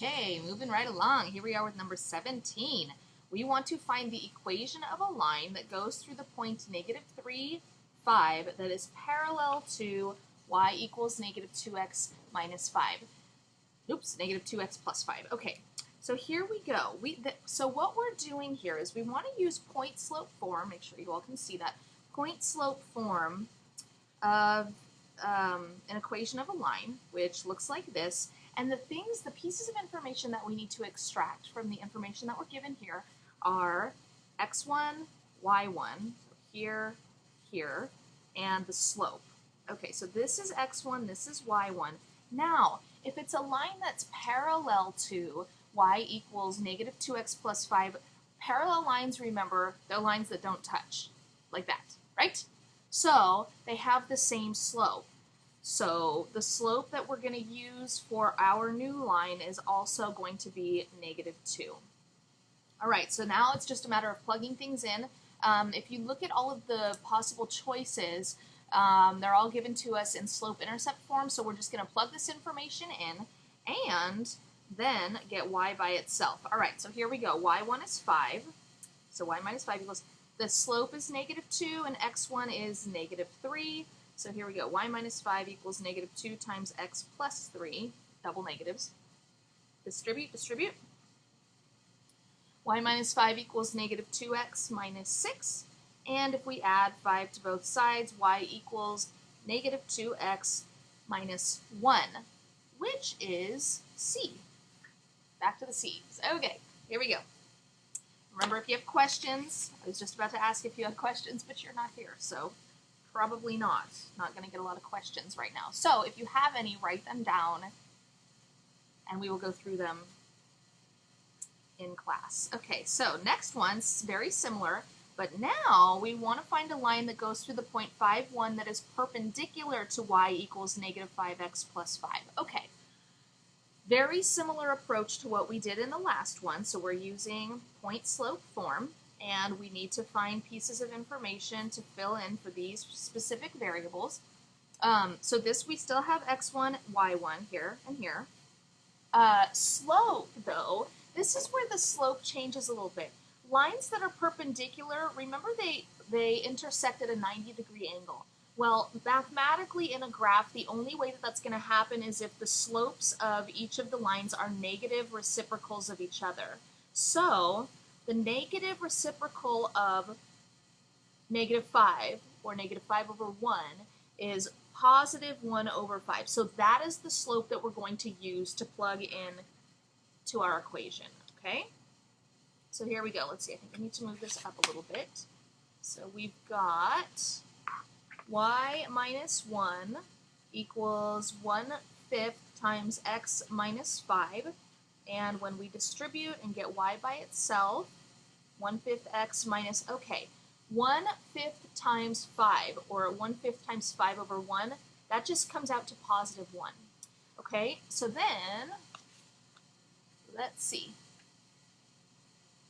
Okay, moving right along. Here we are with number 17. We want to find the equation of a line that goes through the point -3, 5 that is parallel to y equals -2x minus 5. Oops, -2x plus 5. Okay, so here we go. So what we're doing here is we want to use point slope form. Make sure you all can see that. Point slope form of an equation of a line, which looks like this. And the pieces of information that we need to extract from the information that we're given here are x1, y1, so here, here, and the slope. Okay, so this is x1, this is y1. Now, if it's a line that's parallel to y equals -2x plus 5, parallel lines, remember, they're lines that don't touch, like that, right? So they have the same slope. So the slope that we're going to use for our new line is also going to be -2. All right, so now it's just a matter of plugging things in. If you look at all of the possible choices, they're all given to us in slope-intercept form, so we're just going to plug this information in and then get y by itself. All right, so here we go. y1 is 5, so y minus 5 equals, the slope is -2 and x1 is -3. So here we go, y minus 5 equals -2 times x plus 3, double negatives. Distribute, distribute. Y minus 5 equals -2x minus 6. And if we add 5 to both sides, y equals -2x minus 1, which is C. Back to the C's. Okay, here we go. Remember, if you have questions, I was just about to ask if you had questions, but you're not here, so probably not. Not going to get a lot of questions right now. So if you have any, write them down, and we will go through them in class. Okay, so next one's very similar, but now we want to find a line that goes through the point 5, 1 that is perpendicular to y equals -5x plus 5. Okay, very similar approach to what we did in the last one. So we're using point slope form, and we need to find pieces of information to fill in for these specific variables. So this, we still have x1, y1 here and here. Slope, though, this is where the slope changes a little bit. Lines that are perpendicular, remember they intersect at a 90-degree angle. Well, mathematically in a graph, the only way that that's going to happen is if the slopes of each of the lines are negative reciprocals of each other. So the negative reciprocal of -5, or -5 over 1, is +1 over 5. So that is the slope that we're going to use to plug in to our equation, okay? So here we go. Let's see, I think I need to move this up a little bit. So we've got y minus 1 equals 1/5 times x minus 5. And when we distribute and get y by itself, 1/5 x minus, okay, 1/5 times 5, or 1/5 times 5 over 1, that just comes out to +1. Okay, so then, let's see.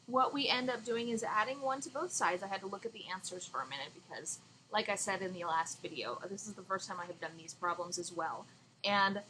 What we end up doing is adding 1 to both sides. I had to look at the answers for a minute because, like I said in the last video, this is the first time I have done these problems as well. And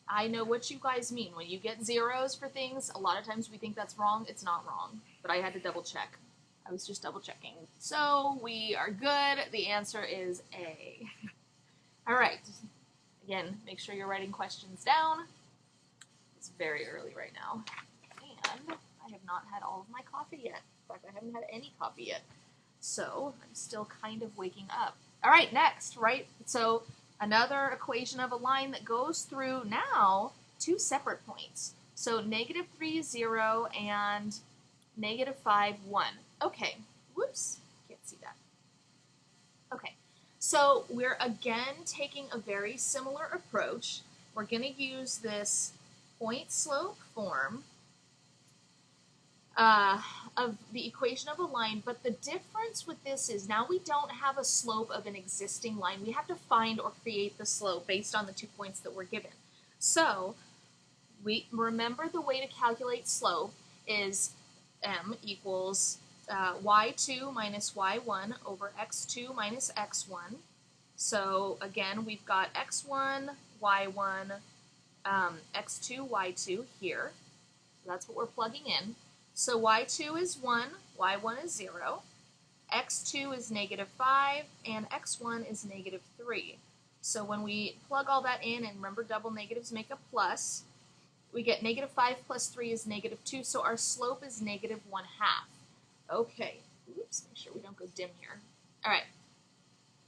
I know what you guys mean. When you get zeros for things, a lot of times we think that's wrong. It's not wrong. But I had to double check. I was just double checking. So we are good. The answer is A. All right. Again, make sure you're writing questions down. It's very early right now. And I have not had all of my coffee yet. In fact, I haven't had any coffee yet. So I'm still kind of waking up. All right, next, right? So another equation of a line that goes through now 2 separate points. So -3, 0 and -5, 1. Okay, whoops, can't see that. Okay, so we're again taking a very similar approach. We're going to use this point slope form of the equation of a line, but the difference with this is now we don't have a slope of an existing line. We have to find or create the slope based on the 2 points that we're given. So we remember the way to calculate slope is m equals y2 minus y1 over x2 minus x1. So again, we've got x1, y1, x2, y2 here. So that's what we're plugging in. So y2 is 1, y1 is 0, x2 is negative 5, and x1 is negative 3. So when we plug all that in, and remember double negatives make a plus, we get negative 5 plus 3 is negative 2, so our slope is negative 1/2. Okay, oops, make sure we don't go dim here. All right,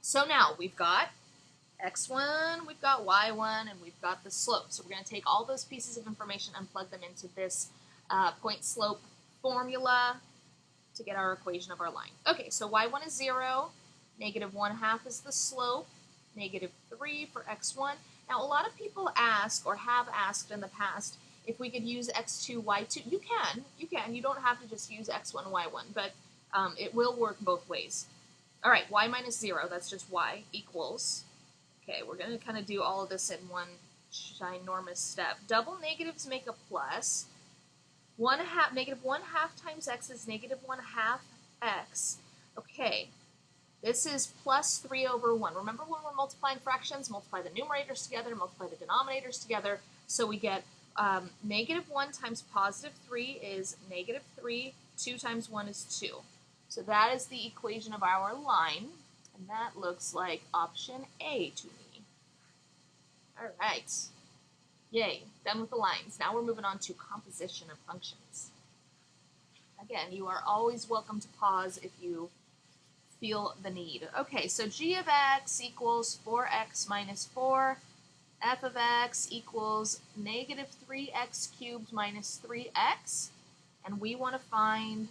so now we've got x1, we've got y1, and we've got the slope. So we're going to take all those pieces of information and plug them into this point slope formula to get our equation of our line. Okay, so y1 is 0, negative 1/2 is the slope, negative 3 for x1. Now, a lot of people ask, or have asked in the past, if we could use x2, y2. You can. You don't have to just use x1, y1, but it will work both ways. All right, y minus 0, that's just y, equals. Okay, we're going to kind of do all of this in one ginormous step. Double negatives make a plus. Negative 1/2 times x is negative 1/2 x. Okay, this is plus 3 over 1. Remember when we're multiplying fractions, multiply the numerators together, multiply the denominators together. So we get negative 1 times positive 3 is negative 3. 2 times 1 is 2. So that is the equation of our line. And that looks like option A to me. All right. Yay, done with the lines. Now we're moving on to composition of functions. Again, you are always welcome to pause if you feel the need. Okay, so g of x equals 4x minus 4. F of x equals negative 3x cubed minus 3x. And we want to find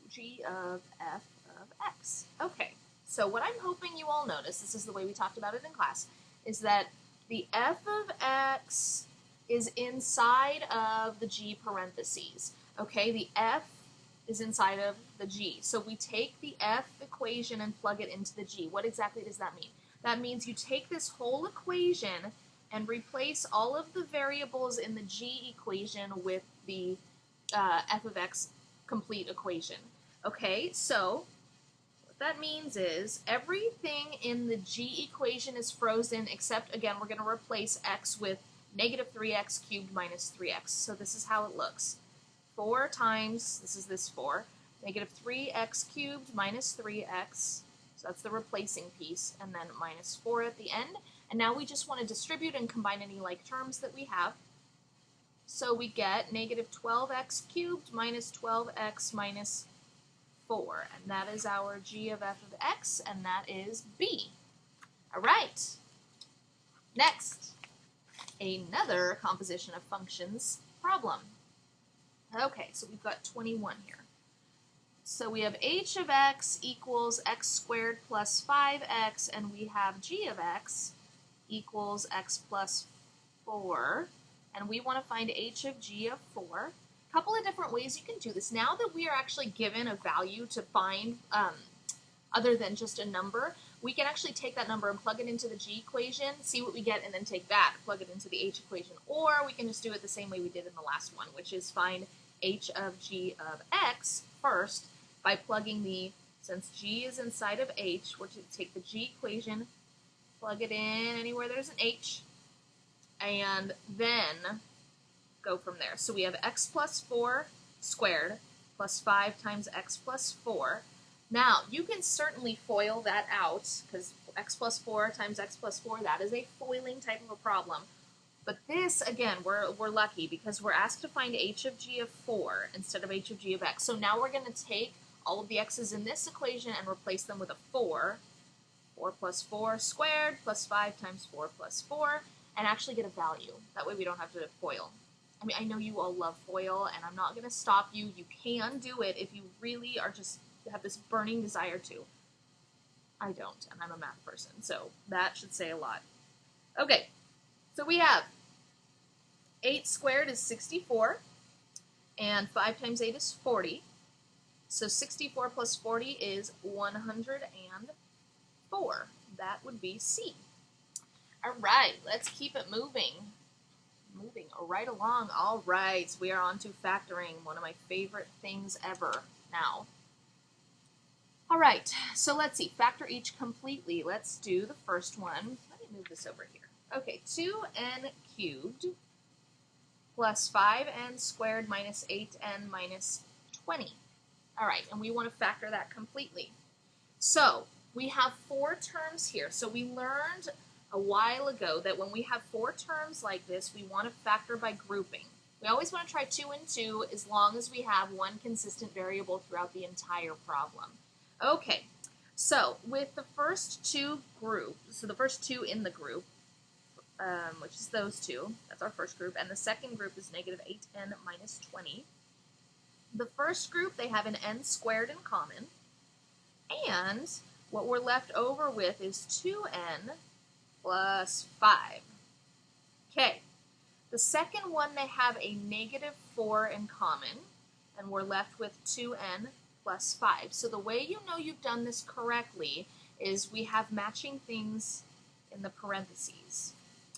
g of f of x. Okay, so what I'm hoping you all notice, this is the way we talked about it in class, is that the f of x is inside of the g parentheses. Okay, the f is inside of the g. So we take the f equation and plug it into the g. What exactly does that mean? That means you take this whole equation and replace all of the variables in the g equation with the f of x complete equation. Okay, so what that means is everything in the g equation is frozen except, again, we're going to replace x with negative 3x cubed minus 3x. So this is how it looks. 4 times, this is this 4, negative 3x cubed minus 3x. So that's the replacing piece, and then minus 4 at the end. And now we just want to distribute and combine any like terms that we have. So we get negative 12x cubed minus 12x minus 4. And that is our g of f of x, and that is B. All right. Next, another composition of functions problem. Okay, so we've got 21 here. So we have h of x equals x squared plus 5x, and we have g of x equals x plus 4. And we want to find h of g of 4. A couple of different ways you can do this. Now that we are actually given a value to find other than just a number, we can actually take that number and plug it into the g equation, see what we get, and then take that, plug it into the h equation. Or we can just do it the same way we did in the last one, which is find h of g of x first by plugging the, since g is inside of h, we're to take the g equation, plug it in anywhere there's an h, and then go from there. So we have x plus 4 squared plus 5 times x plus 4. Now, you can certainly FOIL that out, because x plus 4 times x plus 4, that is a foiling type of a problem. But this, again, we're lucky because we're asked to find h of g of 4 instead of h of g of x. So now we're going to take all of the x's in this equation and replace them with a 4. 4 plus 4 squared plus 5 times 4 plus 4, and actually get a value. That way we don't have to FOIL. I mean, I know you all love FOIL, and I'm not going to stop you. You can do it if you really are just have this burning desire to. I don't, and I'm a math person, so that should say a lot. Okay, so we have 8 squared is 64, and 5 times 8 is 40. So 64 plus 40 is 104. That would be C. All right, let's keep it moving. Moving right along. All right, we are on to factoring, one of my favorite things ever now. All right, so let's see, factor each completely. Let's do the first one. Let me move this over here. Okay, 2n cubed plus 5n squared minus 8n minus 20. All right, and we want to factor that completely. So we have 4 terms here. So we learned a while ago that when we have 4 terms like this, we want to factor by grouping. We always want to try 2 and 2 as long as we have one consistent variable throughout the entire problem. Okay, so with the first 2 groups, so the first 2 in the group, which is those 2, that's our first group, and the second group is negative 8n minus 20. The first group, they have an n squared in common, and what we're left over with is 2n plus 5. Okay, the second one, they have a negative 4 in common, and we're left with 2n plus 5. So the way you know you've done this correctly is we have matching things in the parentheses.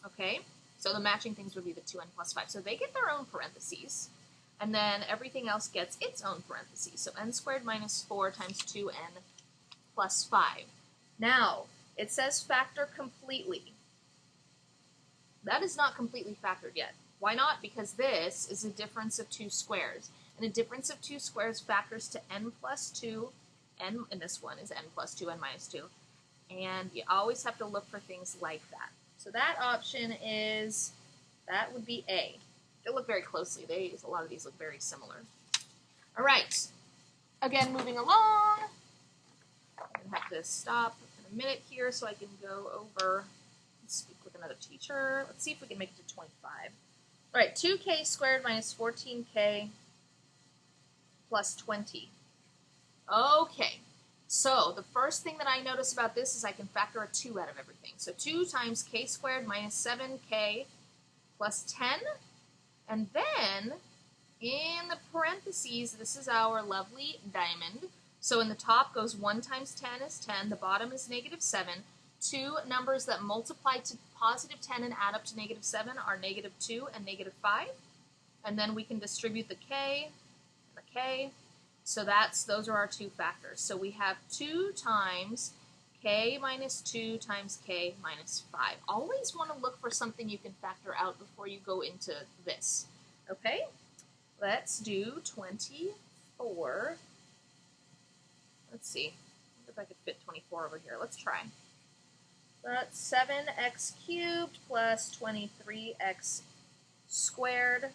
Okay, so the matching things would be the 2n plus 5. So they get their own parentheses, and then everything else gets its own parentheses. So n squared minus 4 times 2n plus 5. Now, it says factor completely. That is not completely factored yet. Why not? Because this is a difference of 2 squares. And a difference of 2 squares factors to n plus 2, n in this one is n plus 2, n minus 2. And you always have to look for things like that. So that option is, that would be A. They look very closely. A lot of these look very similar. All right. Again, moving along. I'm going to have to stop in a minute here so I can go over and speak with another teacher. Let's see if we can make it to 25. All right, 2k squared minus 14k plus 20. Okay, so the first thing that I notice about this is I can factor a 2 out of everything. So 2 times k squared minus 7k plus 10. And then, in the parentheses, this is our lovely diamond. So in the top goes 1 times 10 is 10. The bottom is negative 7. 2 numbers that multiply to positive 10 and add up to negative 7 are negative 2 and negative 5. And then we can distribute the k and the k. So those are our 2 factors. So we have 2 times k minus 2 times k minus 5. Always want to look for something you can factor out before you go into this. Okay? Let's do 24. Let's see if I could fit 24 over here. Let's try. That's 7x cubed plus 23x squared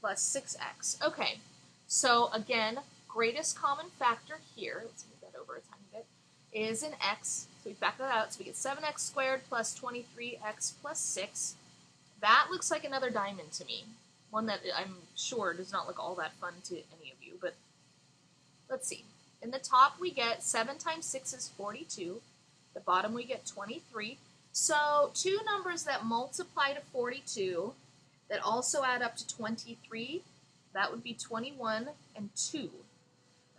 plus 6x. Okay, so again, greatest common factor here, let's move that over a tiny bit, is an x. So we factor that out. So we get 7x squared plus 23x plus 6. That looks like another diamond to me. One that I'm sure does not look all that fun to any of you, but let's see. In the top, we get 7 times 6 is 42. The bottom, we get 23. So 2 numbers that multiply to 42 that also add up to 23, that would be 21 and 2.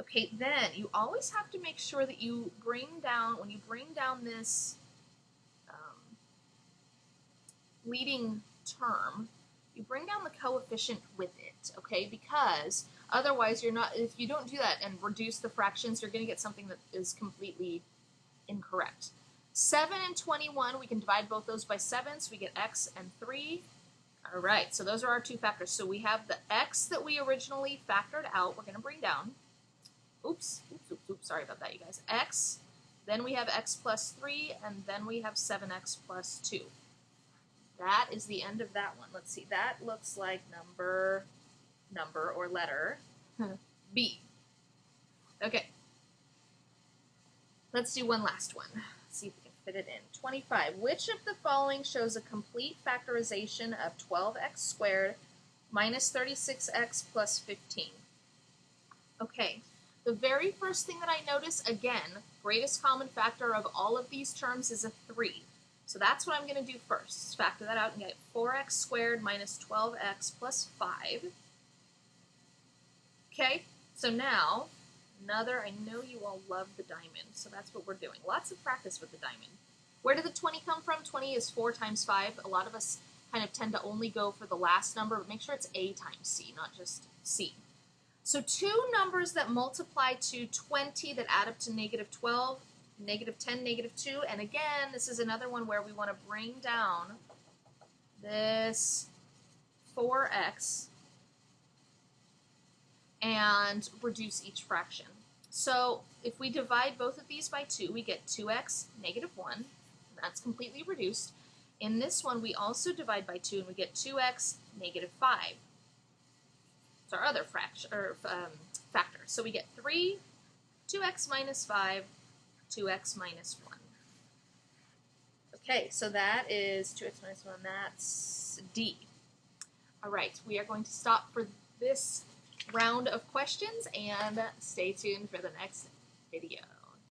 Okay, then you always have to make sure that you bring down, when you bring down this leading term, you bring down the coefficient with it, okay? Because otherwise you're not, if you don't do that and reduce the fractions, you're going to get something that is completely incorrect. 7 and 21, we can divide both those by 7, so we get x and 3. All right, so those are our 2 factors. So we have the x that we originally factored out, we're going to bring down. Oops, sorry about that, you guys. X, then we have x plus 3, and then we have 7x plus 2. That is the end of that one. Let's see, that looks like number or letter B. Okay. Let's do one last one. Let's see if we can fit it in. 25. Which of the following shows a complete factorization of 12x squared minus 36x plus 15? Okay. The very first thing that I notice, again, greatest common factor of all of these terms is a 3. So that's what I'm going to do first. Let's factor that out and get 4x squared minus 12x plus 5. Okay, so now, I know you all love the diamond, so that's what we're doing. Lots of practice with the diamond. Where did the 20 come from? 20 is 4 times 5. A lot of us kind of tend to only go for the last number, but make sure it's A times C, not just C. So 2 numbers that multiply to 20 that add up to negative 12, negative 10, negative 2, and again, this is another one where we want to bring down this 4x and reduce each fraction. So if we divide both of these by 2, we get 2x negative 1. That's completely reduced. In this one, we also divide by 2, and we get 2x negative 5. It's our other factor. So we get 2x minus 5, 2x minus 1. Okay, so that is 2x minus 1. That's D. All right, we are going to stop for this round of questions and stay tuned for the next video.